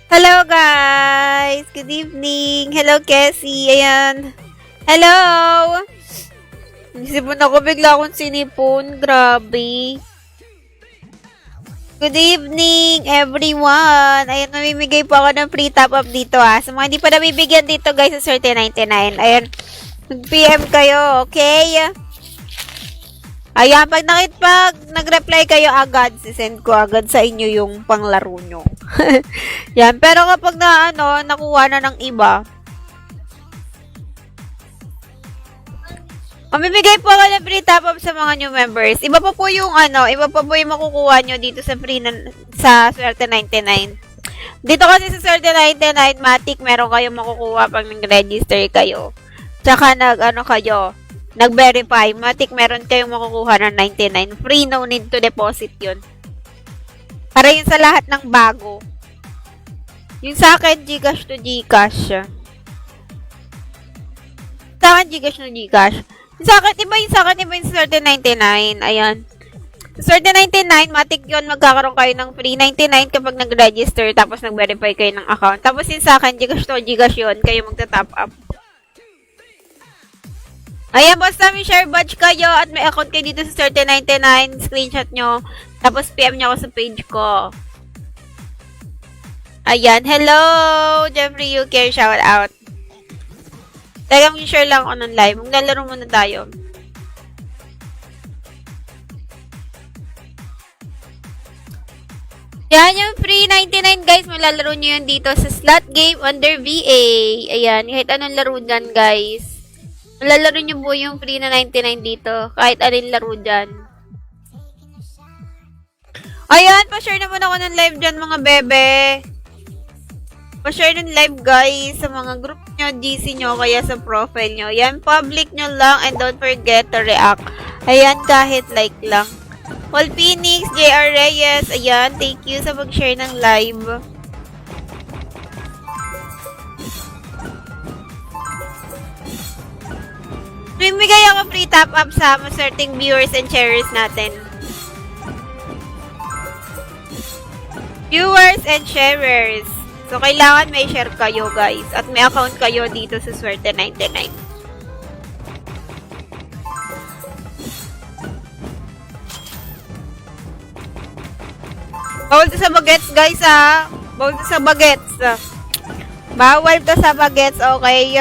Hello guys! Good evening! Hello Cassie! Ayan! Hello! Nagsipon ako bigla akong sinipon. Grabe! Good evening everyone! Ayan, namimigay po ako ng free top-up dito Sa mga hindi pa nabibigyan dito guys sa Swerte 99. Ayan, mag-PM kayo, okay? Ayan, pag nag-reply kayo agad, sisend ko agad sa inyo yung panglaro nyo. Yan, pero kapag nakuha na ng iba, mamimigay po ako ng free top-up sa mga new members. Iba pa po yung makukuha nyo dito sa sa Swerte 99. Dito kasi sa Swerte 99, Matic, meron kayong makukuha pag nag-register kayo. Tsaka nag-verify. Matic, meron kayong makukuha ng 99. Free, no need to deposit yun. Para yun sa lahat ng bago. Yung sa akin, Gcash to Gcash. Sa akin, Gcash to Gcash. Yung sa akin, iba yung sa Swerte 99. Ayan. Sa Swerte 99, Matic yun, magkakaroon kayo ng free 99 kapag nag-register, tapos nag-verify kayo ng account. Tapos yung sa akin, Gcash to Gcash yun, kayo magta-top up. Ayan, basta may share badge kayo at may account kayo dito sa Swerte 99, screenshot nyo, tapos PM nyo ako sa page ko. Ayan, hello! Jeffrey UK, shout out. Teka, mag-share lang ako ng live. Maglalaro muna tayo. Yan, yung free 99 guys, malalaro nyo yun dito sa slot game under VA. Ayan, kahit anong laro dyan guys. Malalaro nyo po yung free na 99 dito. Kahit anong laro dyan. Ayan, pa-share naman ako ng live dyan mga bebe. Pa-share ng live guys sa mga group nyo, GC nyo, kaya sa profile nyo. Yan, public nyo lang and don't forget to react. Ayan, kahit like lang. Paul Phoenix, JR Reyes, ayan, thank you sa mag-share ng live. Bibigay ako free top-up sa certain viewers and sharers natin. Viewers and sharers. So, kailangan may share kayo, guys. At may account kayo dito sa Swerte 99. Bawal to sa bagets, guys, ha? Bawal to sa bagets. Bawal to sa bagets, okay?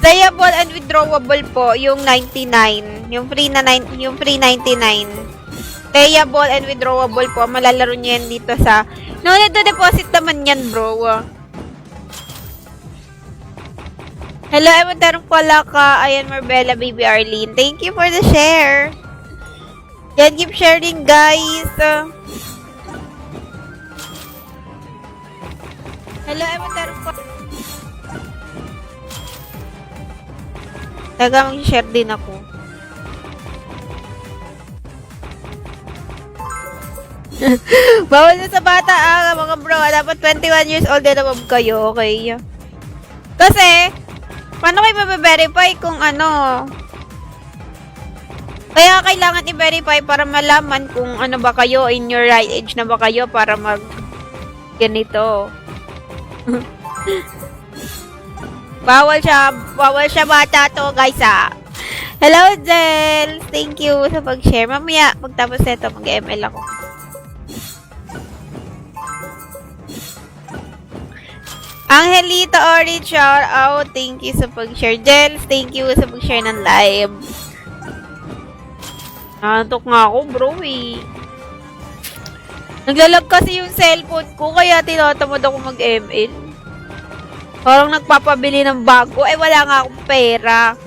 Playable and withdrawable po yung 99, yung free 99. Playable and withdrawable po, malalaro niyo yan dito sa no need to deposit naman yan, bro. Hello, Emantarong pala ka. Ayan, Marbella, Baby Arlene. Thank you for the share. Yan, keep sharing, guys. Hello, Emantarong pala. Taga mag-share din ako. Bawal na sa bata mga bro. Dapat 21 years old na above kayo, okay? Kasi, paano kayo mabe-verify kung ano? Kaya kailangan i-verify para malaman kung ano ba kayo, in your right age na ba kayo para mag ganito. Bawal siya bata to, guys, Hello, Del! Thank you sa pag-share. Mamaya, pagtapos nito, mag-ML ako. Angelito Orange, shout out. Thank you sa pag-share. Del, thank you sa pag-share ng live. Nantok nga ako, bro, Naglalag kasi yung cellphone ko, kaya tinatamad ako mag-ML. Parang nagpapabili ng bago. Wala nga akong pera.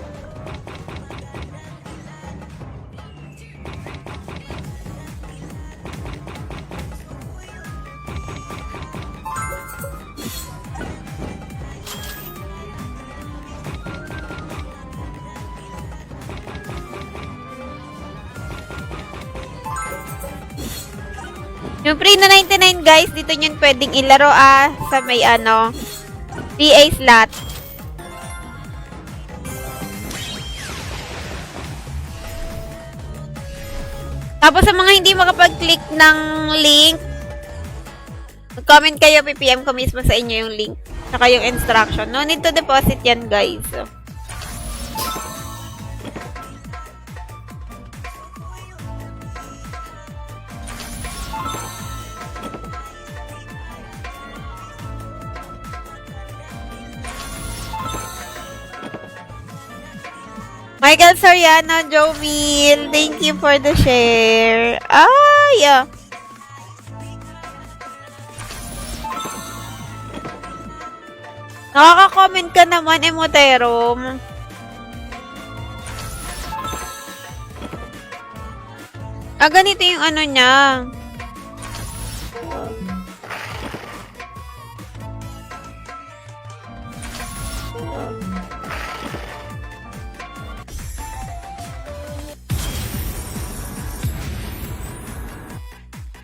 Yung free na 99, guys, dito nyo pwedeng ilaro, sa may PA slot. Tapos sa mga hindi makapag-click ng link, comment kayo, PPM ko mismo sa inyo yung link. Saka yung instruction. No need to deposit yan, guys. Michael Soriano, Joe Mill, thank you for the share. Yeah. Nakaka-comment ka naman, Emoterom. Ganito yung ano niya.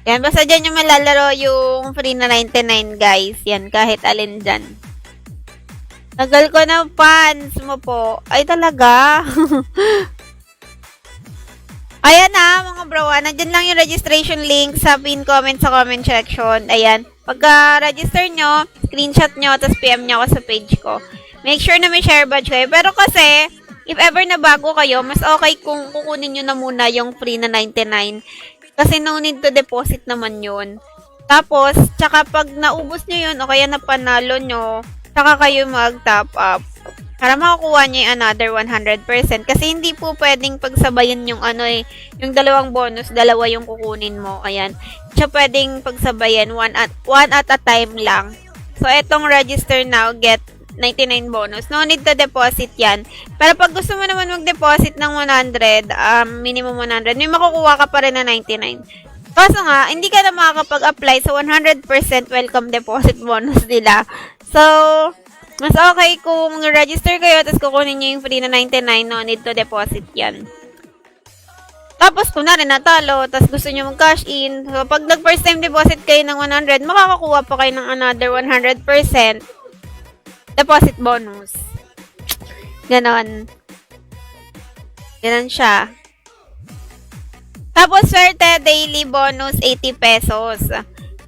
Yan, basta dyan yung malalaro yung free na 99, guys. Yan, kahit alin dyan. Tagal ko na fans mo po. Ay, talaga? Ayan na, mga bro. Nandyan lang yung registration link sa pin comment sa comment section. Ayan. Pagka-register nyo, screenshot nyo, tapos PM nyo ako sa page ko. Make sure na may share badge kayo. Pero kasi, if ever na bago kayo, mas okay kung kukunin nyo na muna yung free na 99. Kasi no need to deposit naman yun. Tapos, tsaka pag naubos nyo yun, o kaya napanalo nyo, tsaka kayo mag-top up. Para makakuha nyo yung another 100%. Kasi hindi po pwedeng pagsabayan yung yung dalawang bonus, dalawa yung kukunin mo. Ayan. Siya pwedeng pagsabayan, one at a time lang. So, etong register now, get 99 bonus. No need to deposit yan. Pero pag gusto mo naman mag-deposit ng 100, minimum 100, may makukuha ka pa rin na 99. Kaso nga, hindi ka na makakapag-apply sa 100% welcome deposit bonus nila. So, mas okay kung register kayo tapos kukunin nyo yung free na 99, no need to deposit yan. Tapos, kung na rin natalo, tapos gusto nyo mag-cash in, so pag nag-first time deposit kayo ng 100, makakakuha pa kayo ng another 100% deposit bonus. Ganon. Ganon siya. Tapos, swerte, daily bonus, 80 pesos.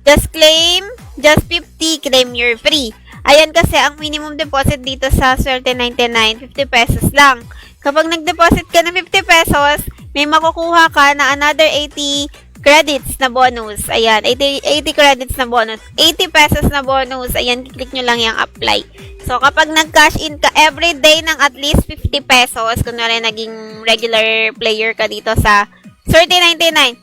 Just claim, just 50, claim you're free. Ayan kasi, ang minimum deposit dito sa swerte 99, 50 pesos lang. Kapag nag-deposit ka ng 50 pesos, may makukuha ka na another 80 credits na bonus. Ayan, 80 credits na bonus. 80 pesos na bonus. Ayan, kiklik nyo lang yung apply. So, kapag nag-cash in ka every day ng at least 50 pesos, kunwari naging regular player ka dito sa Swerte 99,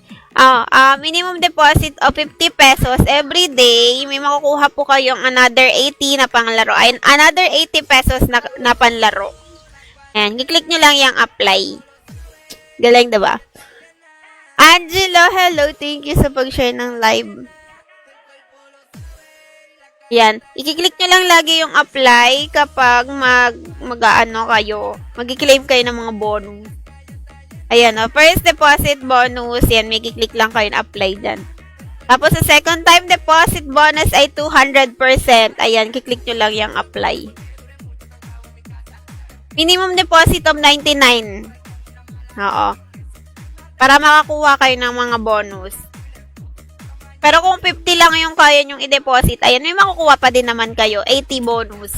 minimum deposit of 50 pesos every day, may makukuha po kayong another 80 na panglaro. Ayan, another 80 pesos na panlaro. Ayan, kiklik nyo lang yung apply. Galing, diba? Angelo, hello. Thank you sa pag-share ng live. Yan. I-click nyo lang lagi yung apply kapag mag-ano kayo. Mag-claim kayo ng mga bonus. Ayan, first deposit bonus. Yan, may i-click lang kayo na apply dyan. Tapos, sa second time deposit bonus ay 200%. Ayan, kiklik nyo lang yung apply. Minimum deposit of 99. Oo. Para makakuha kayo ng mga bonus. Pero kung 50 lang yung kaya nyong i-deposit, ayan, may makukuha pa din naman kayo. 80 bonus.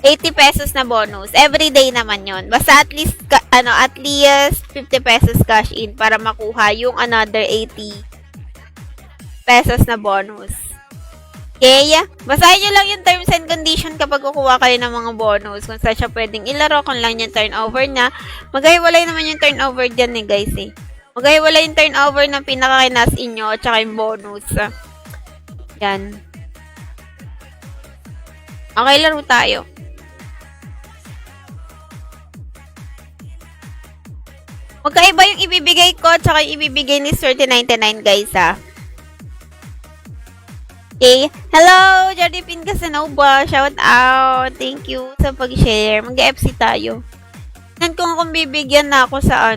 80 pesos na bonus. Everyday naman yon. Basta at least 50 pesos cash in para makuha yung another 80 pesos na bonus. Okay? Basahin nyo lang yung terms and condition kapag kukuha kayo ng mga bonus. Kung saan siya pwedeng ilaro, kung lang yung turnover na. Maghiwalay naman yung turnover dyan guys Maghiwalay yung turnover ng pinakakinas inyo at saka yung bonus. Yan. Okay, laro tayo. Magkaiba yung ibibigay ko at saka yung ibibigay ni Swerte 99 guys Okay. Hello, Jardipin Casanova. Shout out. Thank you sa pag-share. Mag-FC tayo. Yan kung bibigyan na ako sa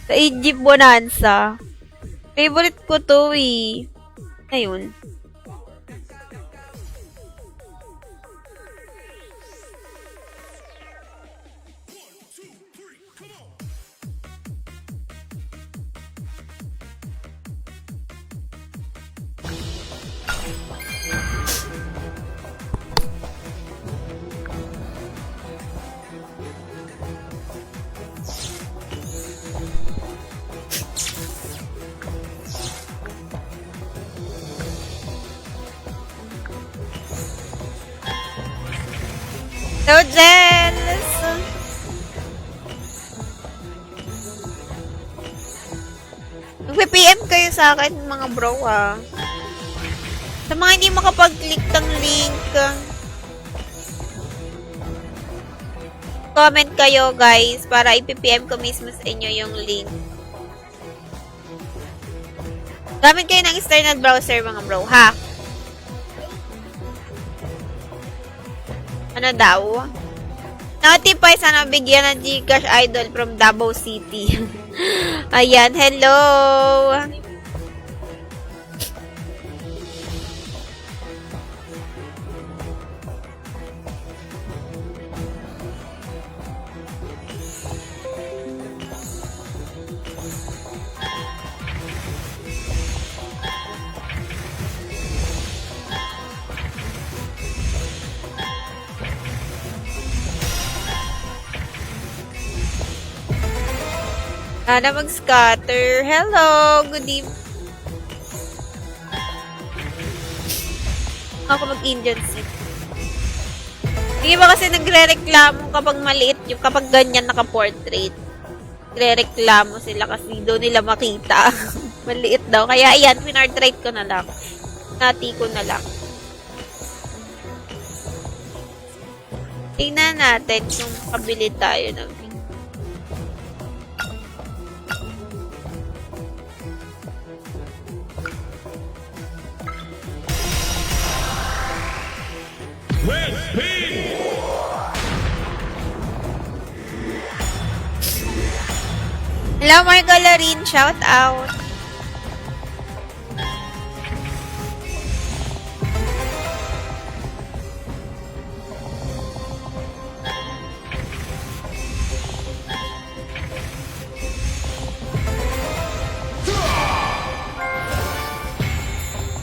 sa Egypt Bonanza. Favorite ko to Ayun. So jealous. Mag-PM kayo sa akin, mga bro, ah. Sa mga hindi makapag-click ng link, comment kayo, guys, para i-PM ko mismo sa inyo yung link. Gamit kayo ng external browser, mga bro, ha? Ano daw? Notify, sana bigyan ng Gcash Idol from Davao City. Ayan, hello! Sana mag-scatter. Hello! Good evening. Ako mag-Indian seat. Hindi ba kasi nagre-reklamo kapag maliit yung kapag ganyan naka-portrait? Nagre-reklamo sila kasi doon nila makita. Maliit daw. Kaya ayan, pinartrait ko na lang. Nati ko na lang. Tingnan natin kung kabili tayo ng video. Hello, Mark Galarin. Shout out.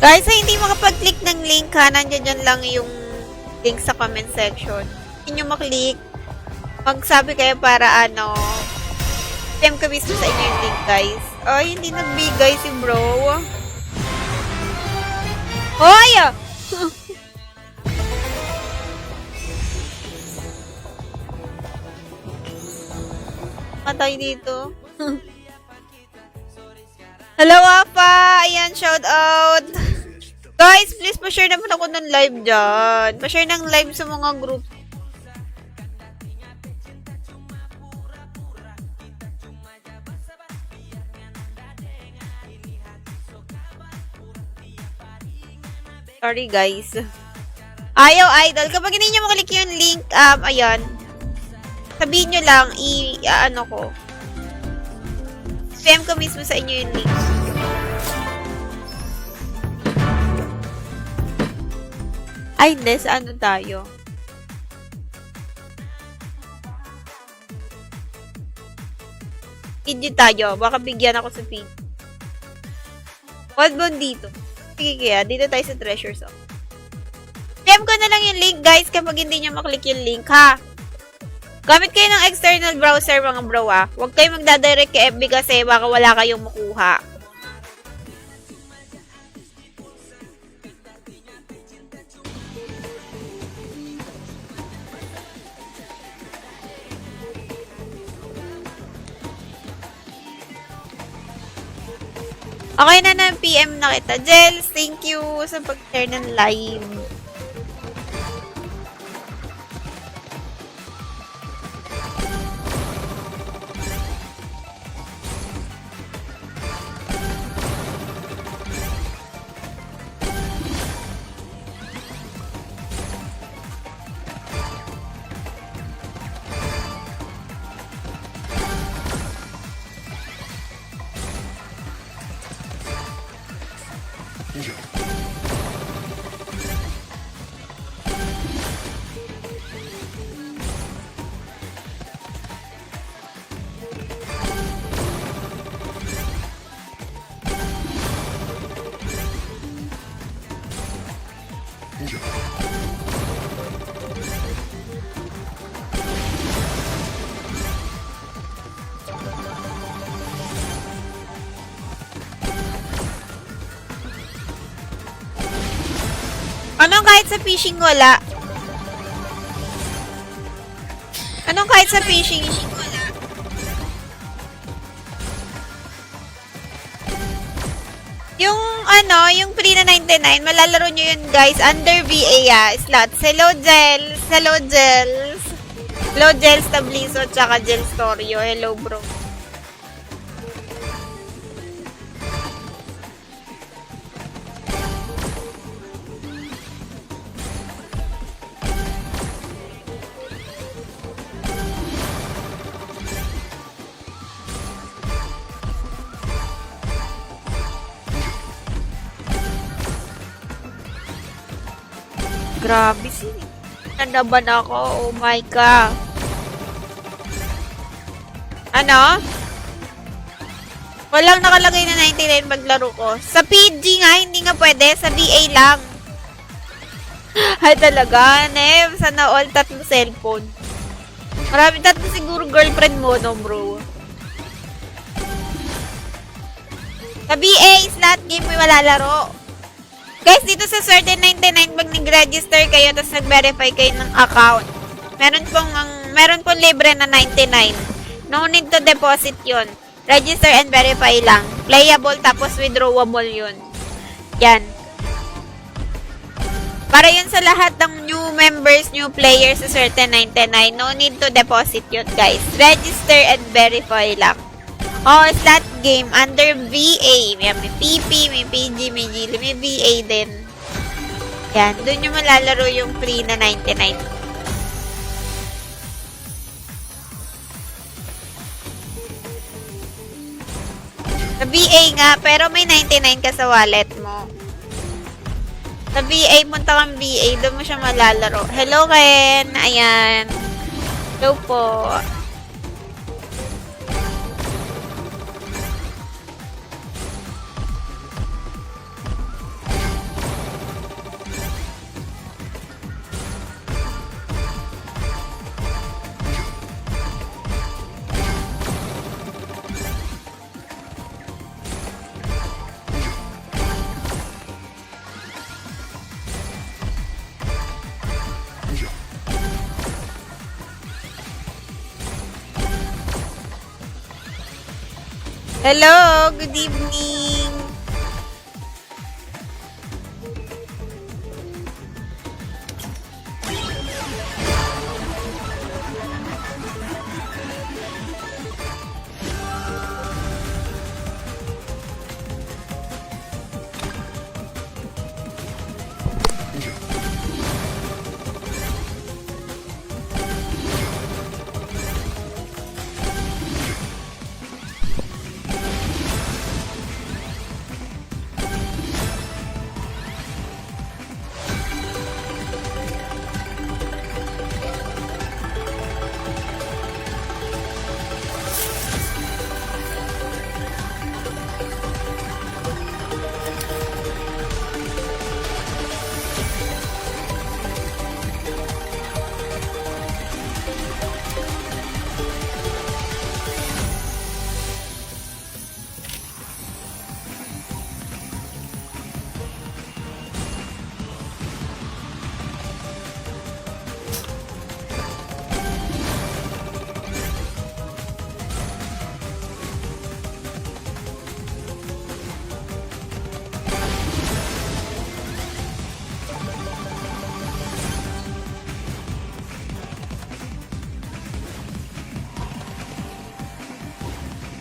Guys, sa hindi makapag-click ng link ha, nandiyan lang yung link sa comment section. Hindi nyo maklik. Magsabi kayo para ano, PM ko mismo sa inyo yung link, guys. Ay, hindi nagbigay si bro. Hoy! Matay dito. Hello, Apa! Ayan, shout out! Guys, please, pa-share naman ako ng live dyan. Pa-share ng live sa mga group. Sorry, guys. Ayaw, idol. Kapag hindi nyo makalik yung link, ayan. Sabihin nyo lang, ano ko. PM ko mismo sa inyo yung link. Ay, Nes, ano tayo? Video tayo. Baka bigyan ako sa feed. Wildbone dito. Sige kaya, dito tayo sa treasure zone. PM ko na lang yung link, guys, kapag hindi nyo maklik yung link, ha? Gamit kayo ng external browser, mga bro, ha? Huwag kayo magdadirect kay FB kasi baka wala kayong makuha. Okay na na, PM na kita. Jels, thank you sa pag-share ng live. Ano kahit sa fishing wala? kahit sa fishing, wala. Yung yung free na 99, malalaro nyo yun guys, under VA slots. Hello Gels, hello Gels. Hello Gels Tabliso, tsaka Gels Torio. Hello bro. Grabe si. Nanaban ako. Oh my God. Ano? Walang nakalagay na 99 paglaro ko. Sa PG nga, hindi nga pwede. Sa VA lang. Ay talaga, Nev. Sana all tatlo cellphone. Marami tatlo siguro girlfriend mo, no bro? Sa VA, slot game may malalaro. Guys, dito sa Certain 99, pag nag-register kayo, tapos nag-verify kayo ng account, meron pong libre na 99. No need to deposit yun. Register and verify lang. Playable, tapos withdrawable yun. Yan. Para yun sa lahat ng new members, new players sa Certain 99, no need to deposit yun, guys. Register and verify lang. Oh, slot game under VA. May PP, may PG, may GL, may VA din. Yan, doon yung malalaro yung free na 99. Sa VA nga, pero may 99 ka sa wallet mo. Sa VA, punta kang VA, doon mo siya malalaro. Hello, Ken. Ayan. Hello po. Hello, good evening.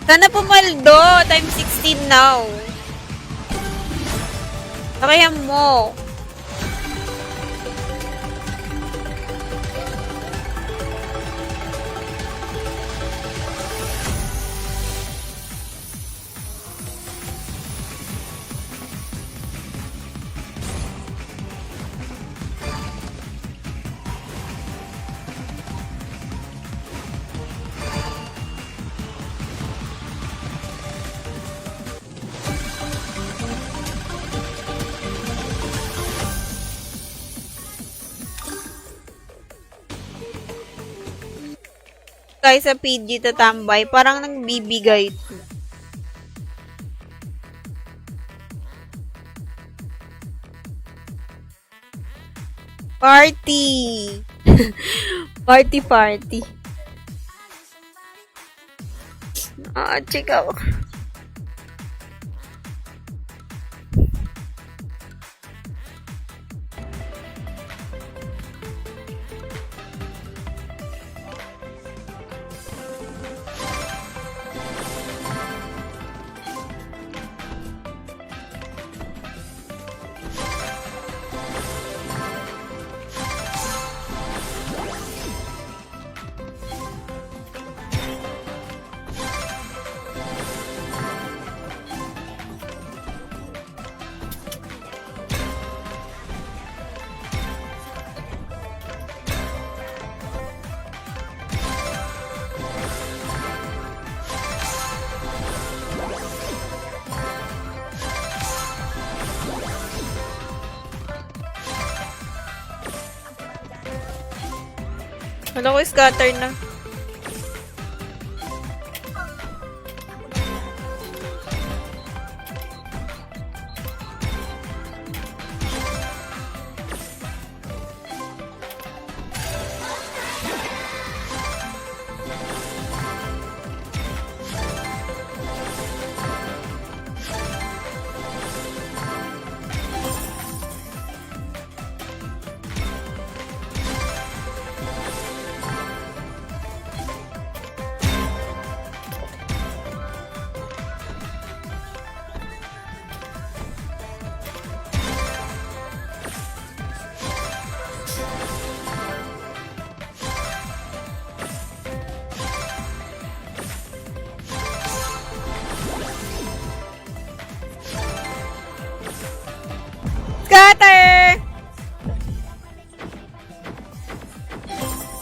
Sana pumaldo. Time 16 now. Kaya mo. Guys, sa PG tatambay, parang nagbibigay. Party! Party. Chika. Wala ko scatter na. Scatter!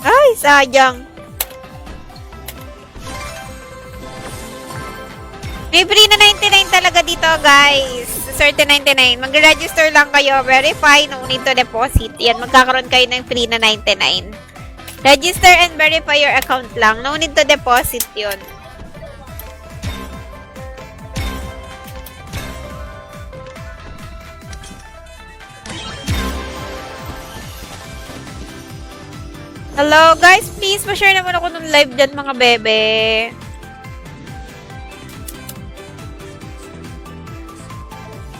Ay, sayang. May free na 99 talaga dito, guys. Certain 99. Mag-register lang kayo. Verify. No need to deposit. Yan, magkakaroon kayo ng free na 99. Register and verify your account lang. No need to deposit yun. Hello, guys. Please, pa-share naman ako ng live dyan, mga bebe.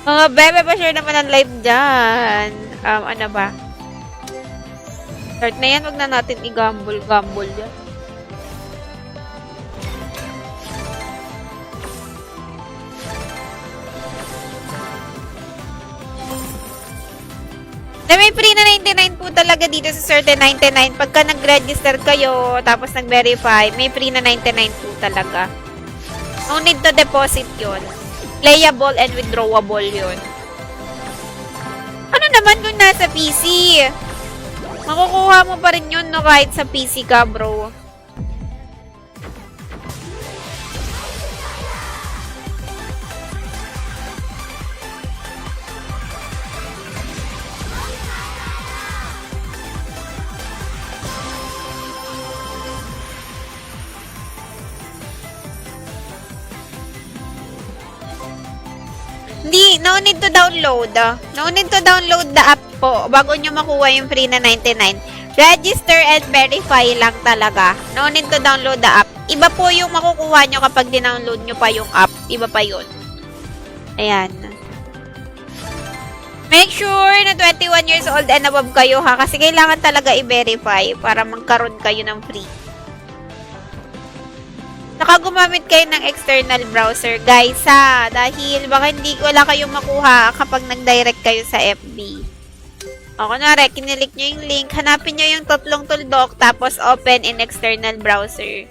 Mga bebe, pa-share naman ng live dyan. Ano ba? Start na yan. Wag na natin i-gamble dyan. May free na 99 po talaga dito sa Certain 99. Pagka nag-register kayo, tapos nag-verify, may free na 99 po talaga. No need to deposit yun. Playable and withdrawable yun. Ano naman kung nasa PC? Makukuha mo pa rin yun, no, kahit sa PC ka, bro. No need to download. No need to download the app po bago nyo makuha yung free na 99. Register and verify lang talaga. No need to download the app. Iba po yung makukuha nyo kapag dinownload nyo pa yung app. Iba pa yun. Ayan. Make sure na 21 years old and above kayo, ha? Kasi kailangan talaga i-verify para magkaroon kayo ng free. Saka gumamit kayo ng external browser, guys, ha? Dahil baka wala kayong makuha kapag nag-direct kayo sa FB. O, kunwari, kinilik nyo yung link, hanapin nyo yung tatlong tuldok, tapos open in external browser.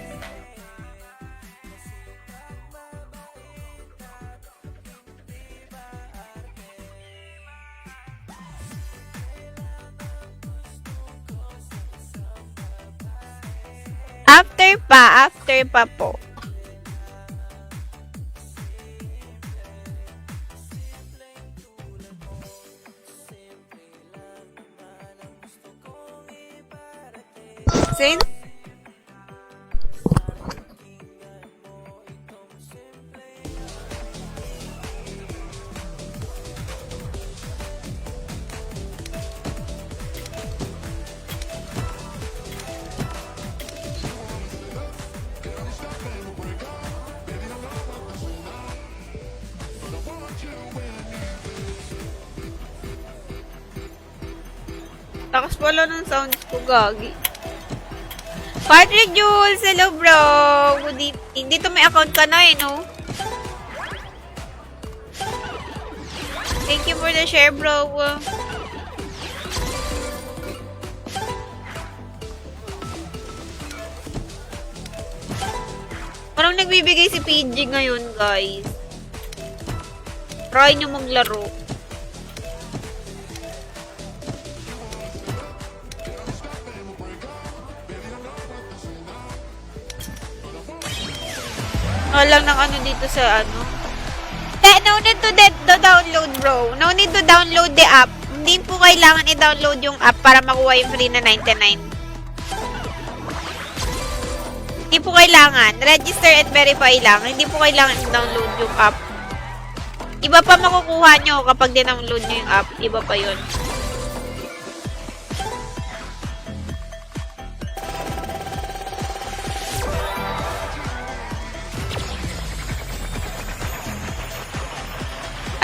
After pa po. Sin? pala ng sounds ko, gagi. Patrick Jules, hello bro. Good evening. Dito may account ka na no? Thank you for the share, bro. Parang nagbibigay si PG ngayon, guys. Try nyo maglaro. Lang ng ano dito sa ano. No need to download, bro. No need to download the app. Hindi po kailangan i-download yung app para makuha yung free na 99. Hindi po kailangan. Register and verify lang. Hindi po kailangan i-download yung app. Iba pa makukuha nyo kapag din-download nyo yung app. Iba pa yun.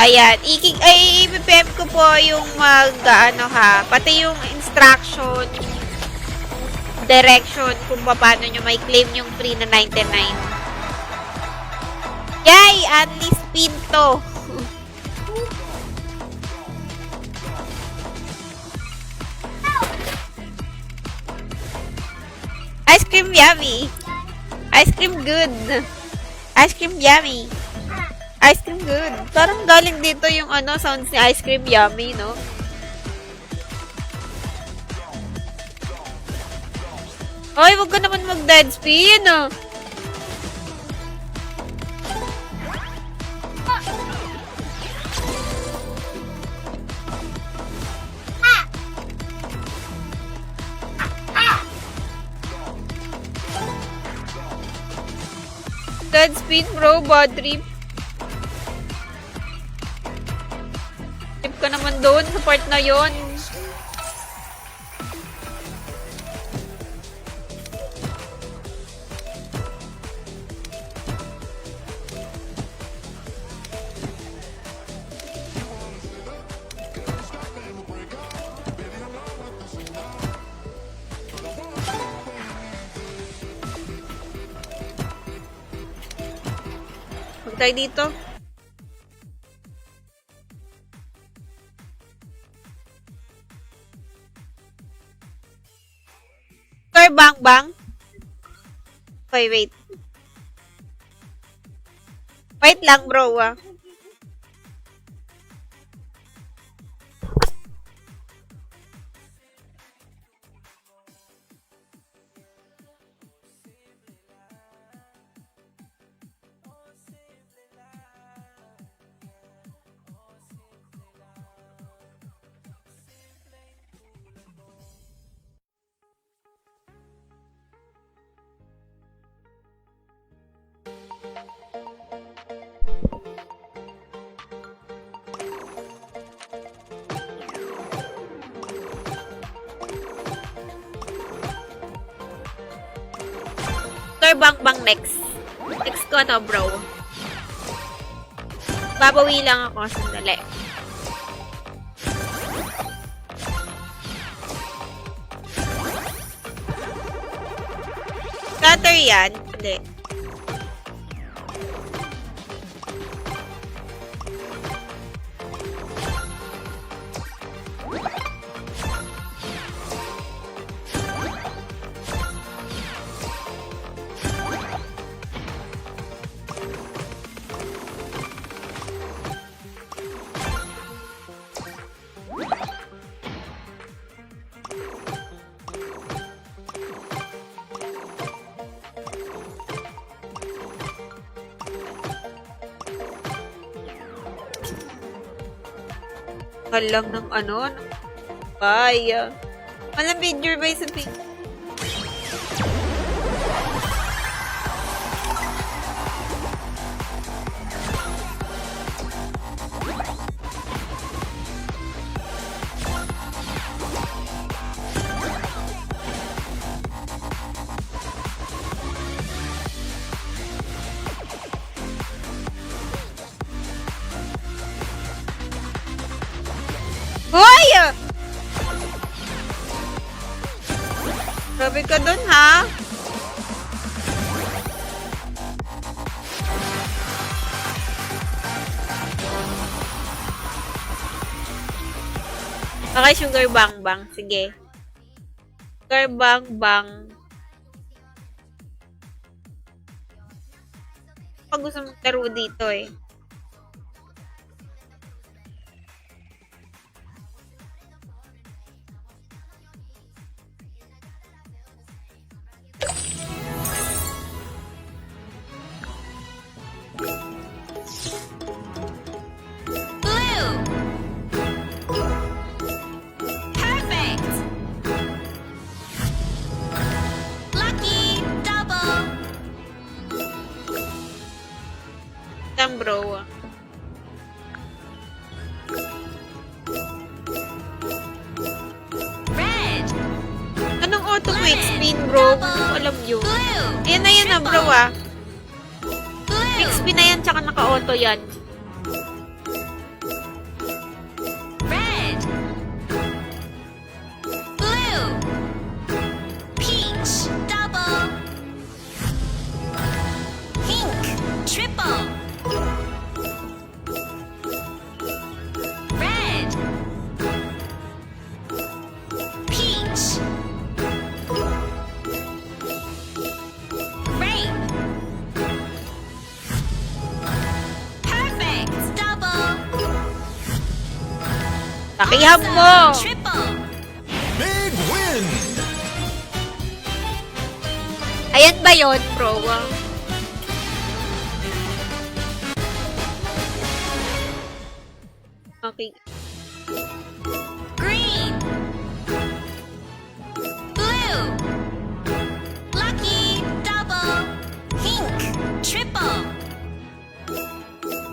Ayan, i-PM ko po yung pati yung instruction, direction kung paano nyo may claim yung free na 99. Yay! Unleashed Pinto! Ice cream yummy! Ice cream good! Ice cream yummy! Ice cream good. Parang galing dito yung sounds ni ice cream yummy, no? Ay, wag ka naman mag-dead spin, ah. Dead spin, bro. Bad trip. Ka naman doon sa part na yon. Huwag tayo dito. Bang. Okay, wait. Wait lang, bro, ah. Bang next. Next ko to, bro. Babawi lang ako. Sandali. Scatter yan. Hindi. Lang ng bye. Walang video ba sa picture? Hoy! Grabe ka dun, ha? Okay, sugar bang bang. Sige. Sugar bang bang. Pag gusto mong laro dito eh. Bro. Red. Anong auto quick spin, bro? Hindi ko alam yun. Ayan na yan na, bro, ah. Quick spin na yan, tsaka naka-auto yan. Red. Blue. Peach. Double. Pink. Triple. Red. Peach. Grape. Perfect. Double. Takiham mo! Triple. Big win! Ayan ba yun, bro? Okay. Green. Blue. Lucky. Double. Pink. Triple.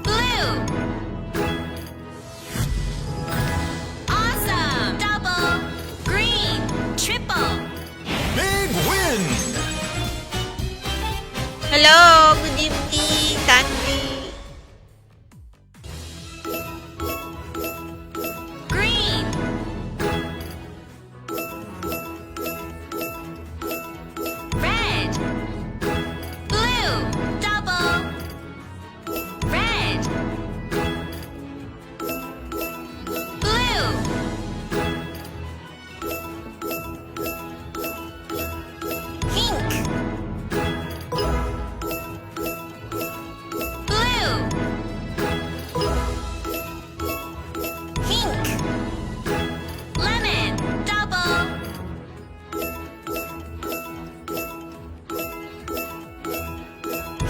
Blue. Awesome. Double. Green. Triple. Big win! Hello, good evening, Tanvi. Green. Red. Blue. Double. Red. Blue. Pink. Blue. Pink. Lemon. Double.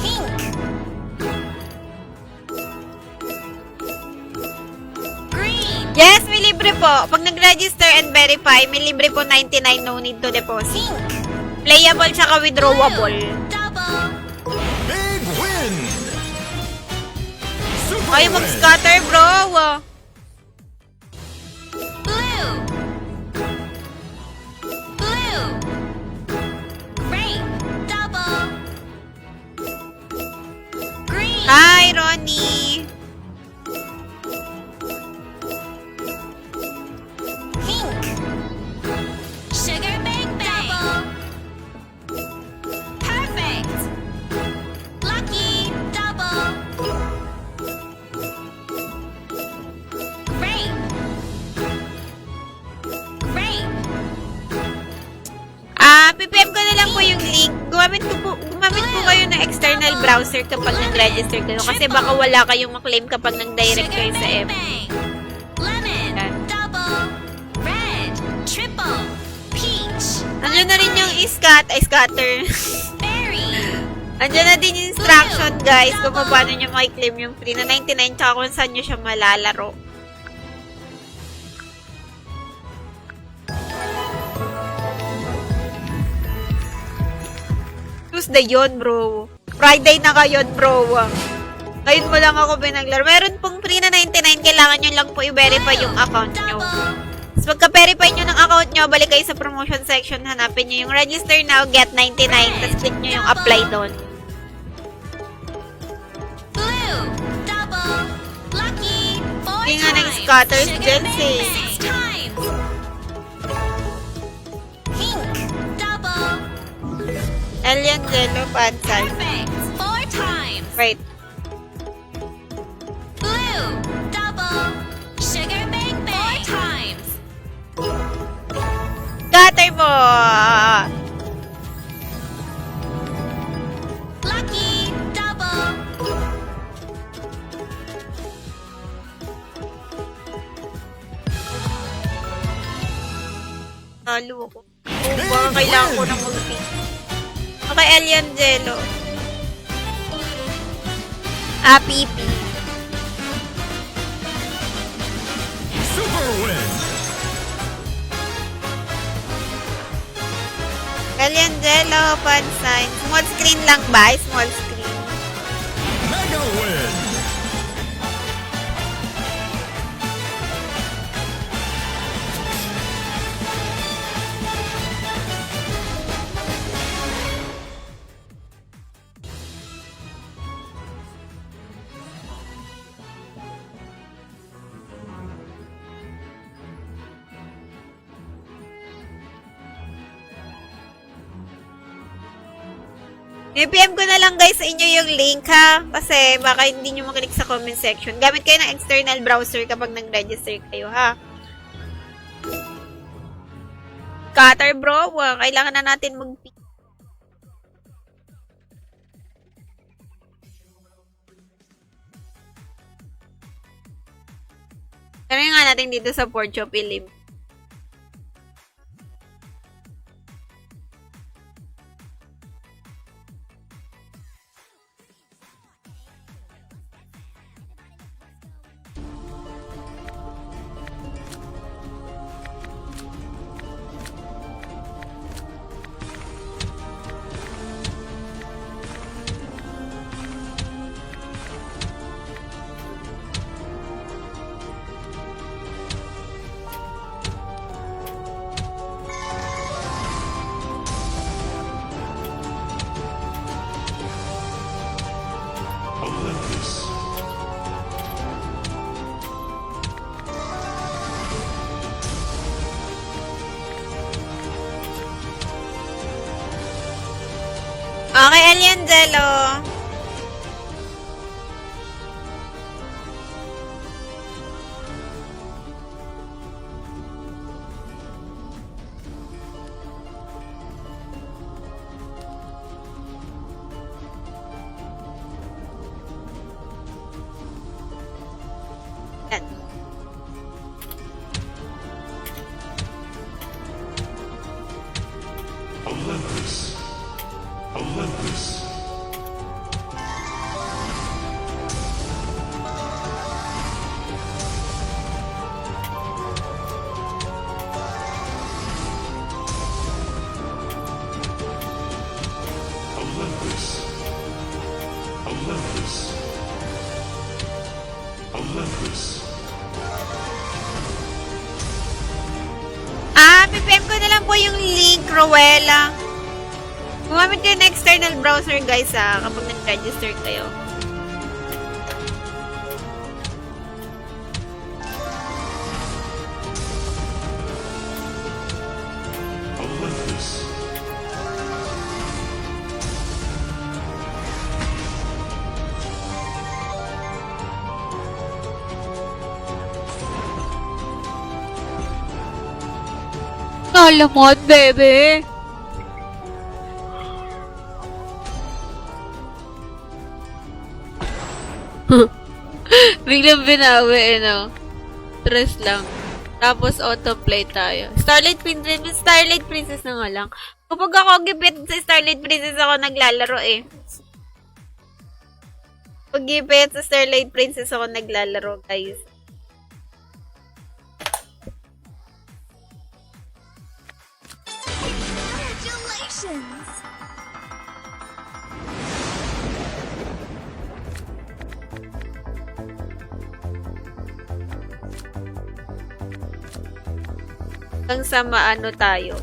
Pink. Green. Yes, may libre po. Pag nag-register and verify, may libre po 99, no need to deposit. Pink. Playable tsaka withdrawable. Double. Big win! Super Ay, win! mag-scatter, bro. Blue. Blue. Grape. Double. Green. Hi, Ronnie. Pink. Sugar bang bang. Double. Perfect. Lucky. Double. Grape. Grape. PPM ko na lang po yung link. Gumamit po kayo ng external browser kapag nag-register kayo. Kasi baka wala kayong maklaim kapag nag-direct kayo sa Sugar app. bang bang. Lemon. Yan. Double. Red. Triple. Peach. Andiyan na rin yung scatter. Berry. Andiyan na din yung instruction, guys, kung paano nyo makiklaim yung free na 99 tsaka kung saan nyo siya malalaro. Tuesday yun, bro. Friday na kayon, bro. Ngayon mo lang ako pinaglaro. Meron pong free na 99, kailangan nyo lang po i-verify yung account nyo. Double. Tapos pagka-verify nyo ng account nyo, balik kayo sa promotion section, hanapin nyo yung register now, get 99, tapos click nyo yung apply doon. Blue. Double. Lucky. 4 Hindi nga times. nag-scatters Sugar dyan, bang sis. bang. 6 times. Pink. Double. Alien Jello Pansal. Perfect. 4 times. Wait. Blue. Double. Sugar Bang Bang. 4 times. Scatter mo! Lucky. Double. Talo ako. Oh, baka kailangan ko ng multi. Okay, Alien Jello. PP. Super win. Alien Jello Pansal. Small screen lang ba? Small screen. Mega win. I-PM ko na lang guys sa inyo yung link ha. Kasi baka hindi nyo makinig sa comment section. Gamit kayo ng external browser kapag nag-register kayo ha. Cutter bro, kailangan na natin mag Tanong nga natin dito sa Porcho Pilim. Okay, Alien Jello. Yan. PPM ko na lang po yung link, Rowella. Gumamit kayo ng external browser, guys, kapag nag-register kayo. Alamot, bebe. Biglang binawi, no? Tres lang. Tapos autoplay tayo. Starlight Princess na nga lang. Kapag ako gipit sa Starlight Princess ako naglalaro eh. Pag gipit sa Starlight Princess ako naglalaro, guys. Congratulations! Hanggang sa maano tayo.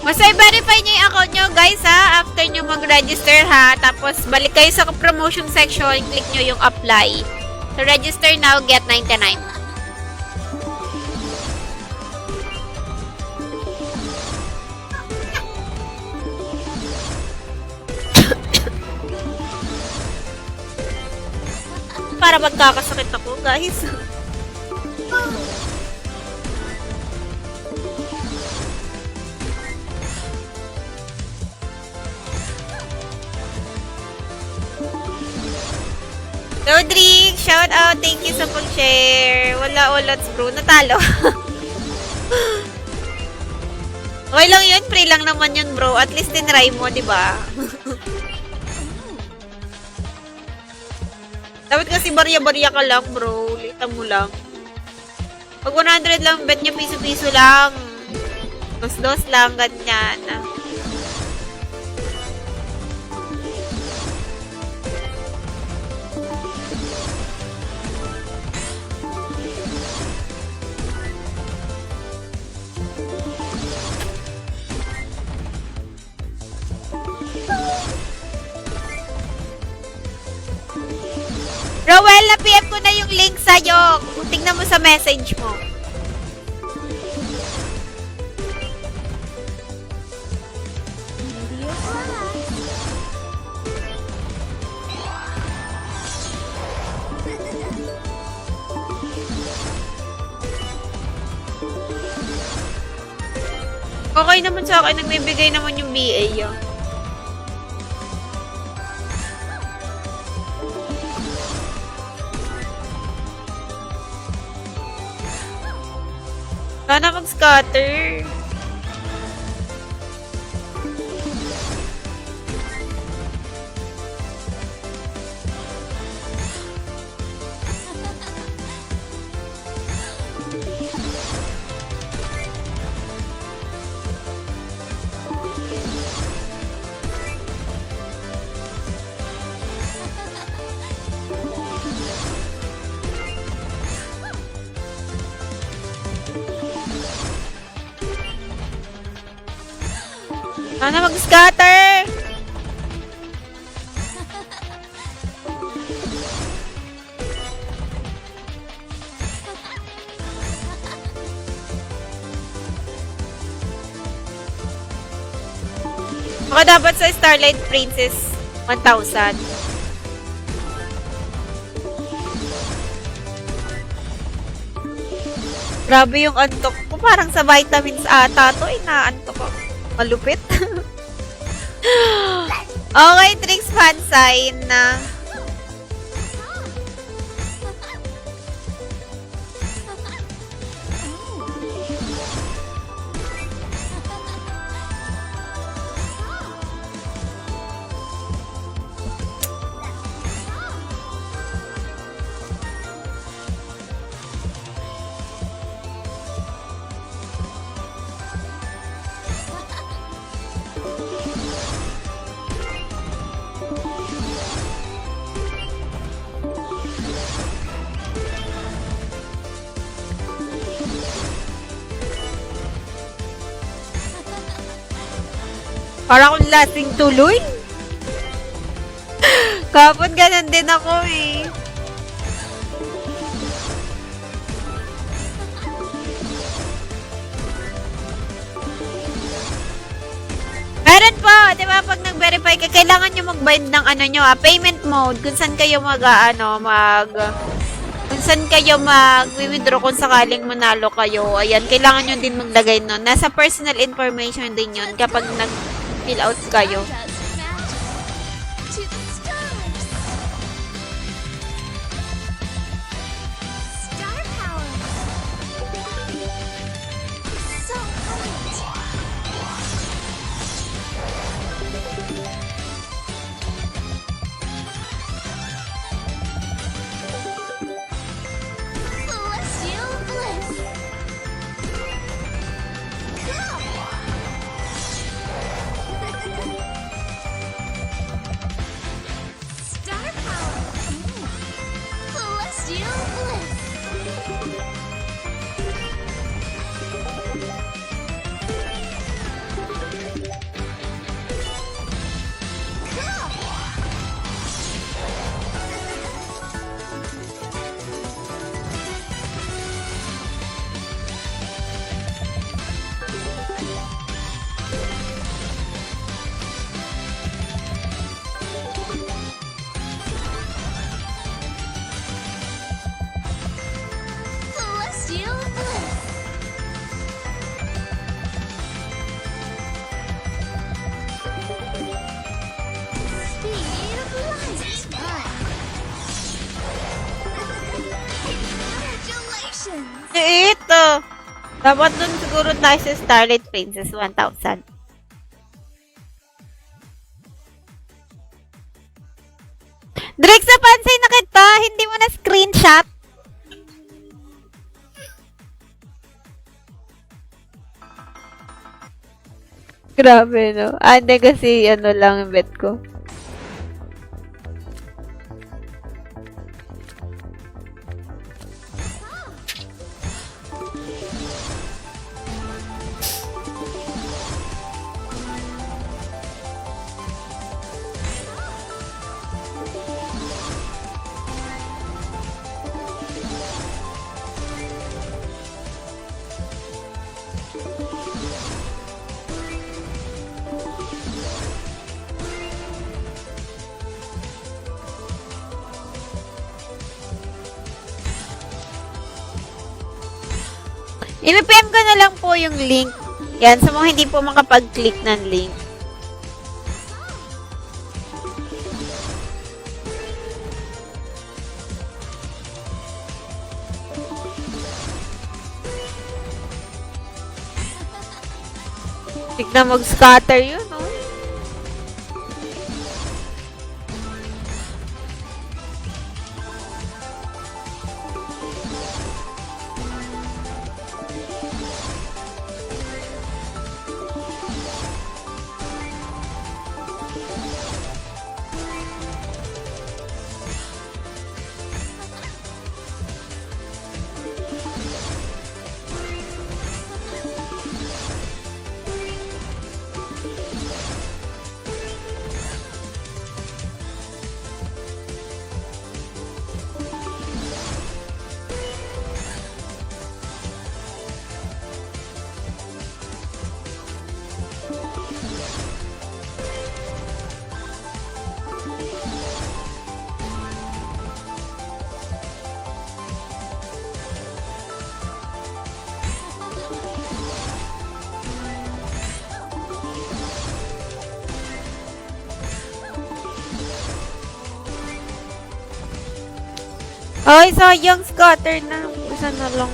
Basta i-verify nyo yung account nyo, guys, ha? After nyo mag-register, ha? Tapos, balik kayo sa promotion section, click nyo yung apply. So, register now, get 99. Para magkakasakit ako, guys. Rodrick, shout out. Thank you sa pag-share. Wala ulots, bro. Natalo. Okay lang yun. Free lang naman yun, bro. At least tinry mo, di ba? Dapat kasi barya-barya ka lang, bro. Lita mo lang. Pag 100 lang, bet niya piso-piso lang. Dos-dos lang, ganyan. Rowell, na-PM ko na yung link sa'yo. Tingnan mo sa message mo. Okay naman sa akin. Nagbibigay naman yung BA. Sana mag-scatter. Sana mag-scatter! Baka dapat sa Starlight Princess 1,000. Grabe yung antok ko. Parang sa vitamins ata to. Inaantok ko. Malupit. Okay, Trix fan sign na. Para akong lasing tuloy. Kapon ganun din ako eh. Meron po, di ba, pag nag-verify ka, kailangan nyo mag-bind ng ano nyo, payment mode, kung saan kayo kung saan kayo mag-withdraw kung sakaling manalo kayo. Ayan, kailangan nyo din maglagay nun. Nasa personal information din yun kapag nag-fill out kayo. To the stars. Star power. So bright. Celestial bliss. Go. Ito. Dapat dun siguro tayo sa Starlight Princess 1,000. Drex, napansin na kita. Hindi mo na screenshot. Grabe, no? Hindi kasi ano lang yung bet ko. I-PM ko na lang po yung link. Yan, sa mga hindi po makapag-click ng link. Tignan mag-scatter yun, no? Ay, sayang scatter na. Isa na lang.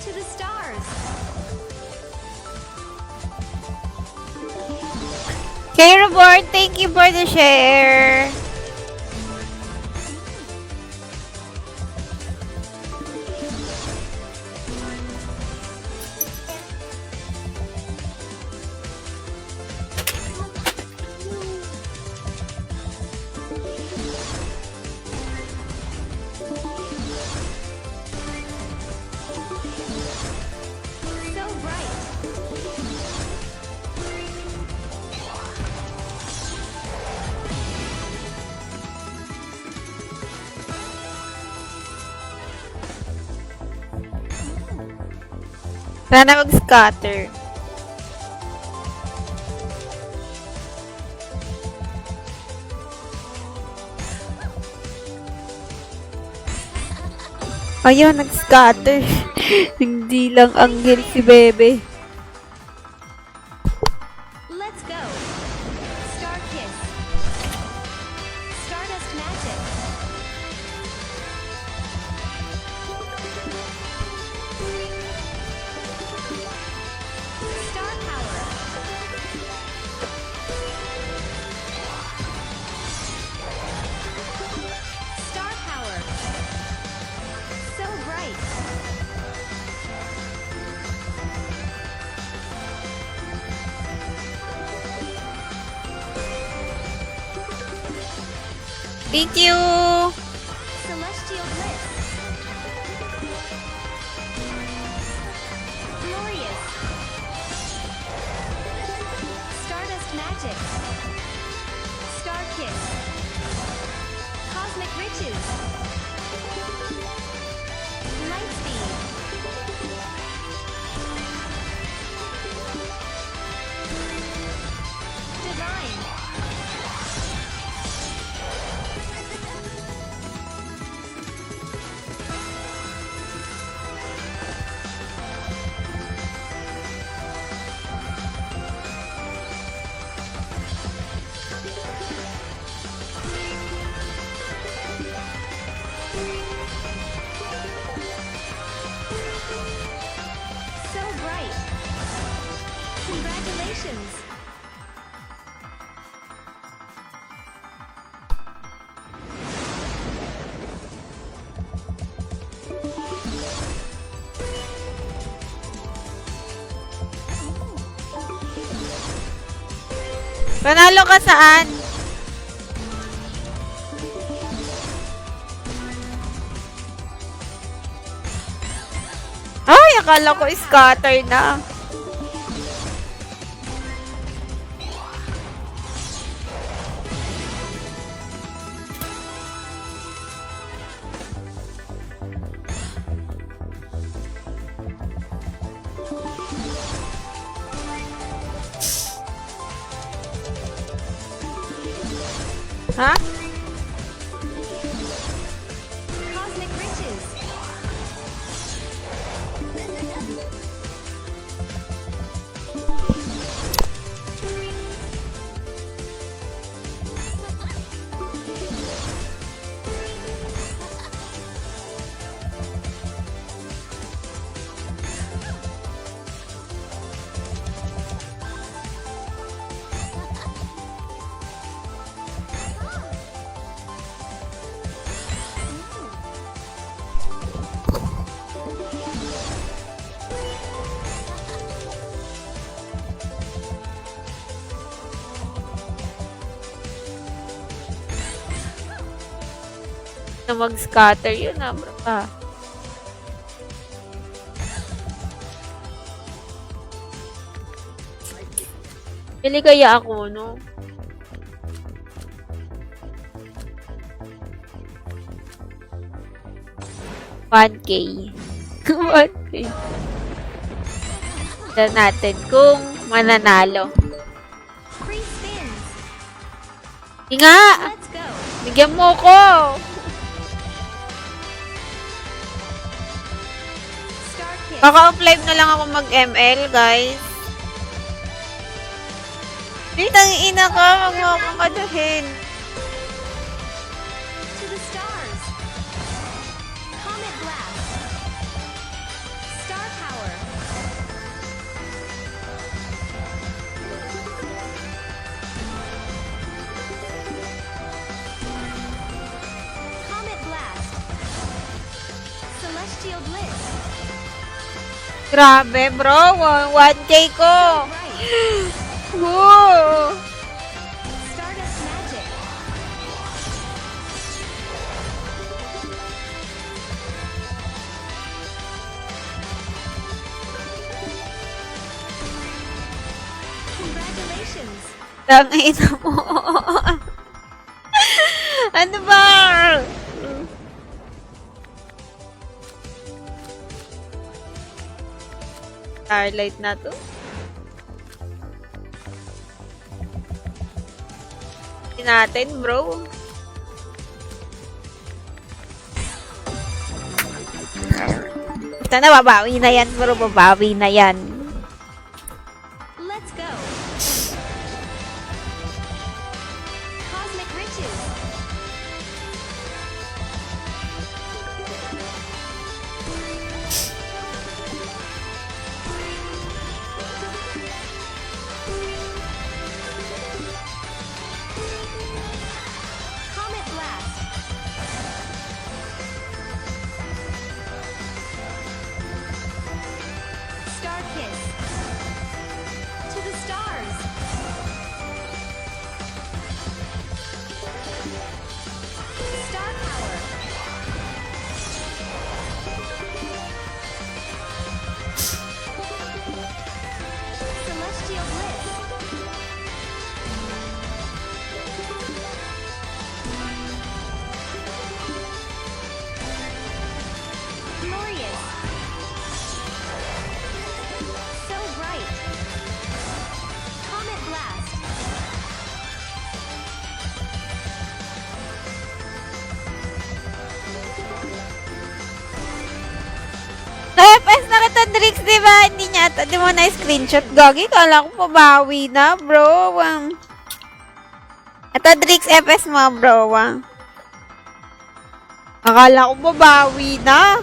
To the stars. Okay, Robert, thank you for the share. So bright. Sana mag-scatter. Ayun, nag-scatter. Hindi lang anghel si Bebe. Let's go. Star Kiss. Stardust Magic. Star Power. Star Power. So bright. Thank you! Celestial Bliss. Glorious. Stardust Magic. Star Kiss. Congratulations. Panalo ka saan? Ay, akala ko scatter na. Ha? Cosmic riches. Na mag-scatter yun bro. Pili kaya ako, no? $1K. 1K. Tignan natin kung mananalo. Free spins. Sige nga! Let's go. Bigyan mo ko! Star Kick. Kaka-off-live na lang ako mag-ML, guys. Ditang ina ka, wag mo akong kadahin. To the stars. Comet Blast. Star Power. Comet Blast. Celestial Bliss. Grabe, bro. 1K ko. Right. Woo! Stardust Magic. Congratulations. Tangina mo. Ano ba? Starlight na to. Hindi natin, bro. Ito na, babawi na yan, bro. Babawi na yan. Let's go. Cosmic Riches. Comet Blast. Star Kiss. To the stars. Star Power. Celestial Bliss. Glorious. So bright. Comet Blast. Na-FS na kita, Drix, di ba? Hindi niya ata, di mo na-screenshot. Gagi, kala ko pabawi na, bro. Ito, Drix, FS mo, bro. Akala ko babawi na.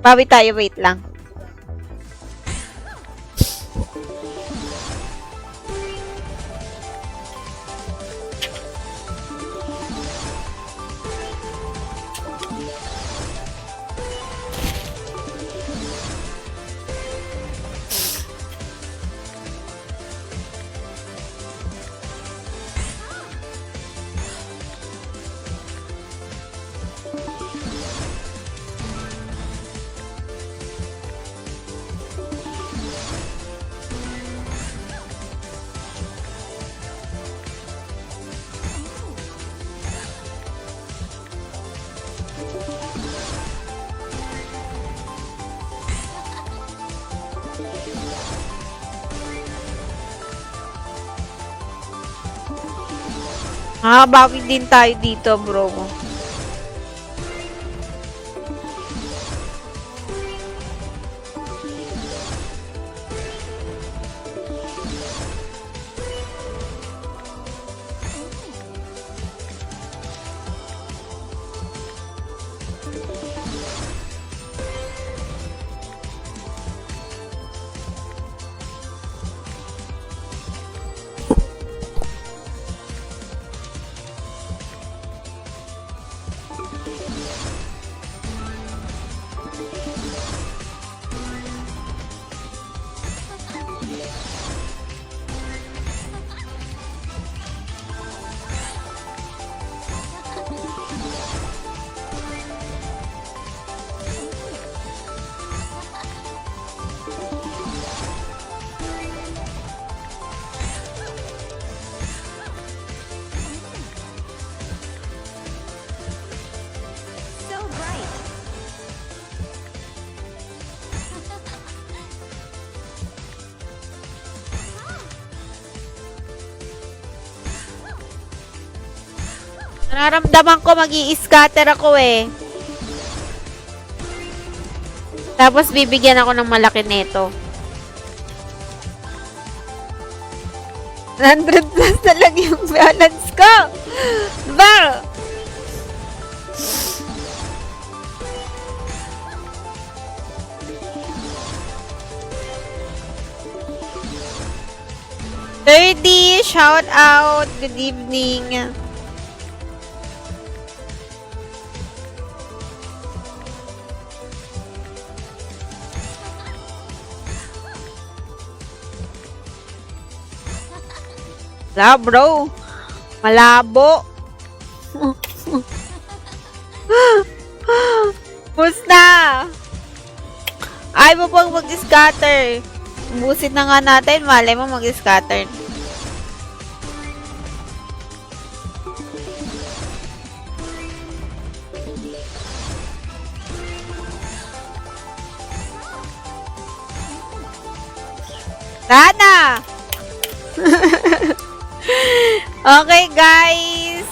Bawi tayo, wait lang. Bawi din tayo dito, bro. So bright. Nararamdaman ko mag-i-scatter ako eh. Tapos bibigyan ako ng malaki neto. 100 plus na lang yung balance ko. Diba? Thirty, shout out. Good evening. Wala, bro. Malabo. Musta? Ay mo pang mag-scatter. Busit na nga natin. Malay mo mag-scatter. Sana! Okay, guys.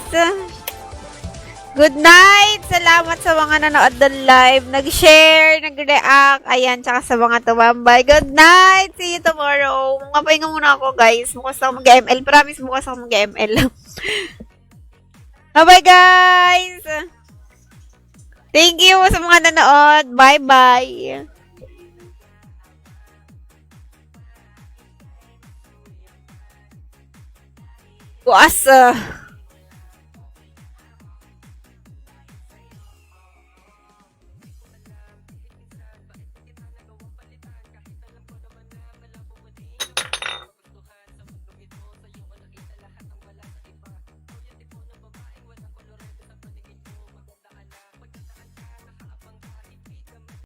Good night. Salamat sa mga nanood ng live, nag-share, nag-react. Ayan, tsaka sa mga tumambay. Good night. See you tomorrow. Mapahinga muna ako, guys. Bukas ako mag-ML. Promise, bukas ako mag-ML. Bye-bye, guys. Thank you sa mga nanood. Bye-bye. Bukas.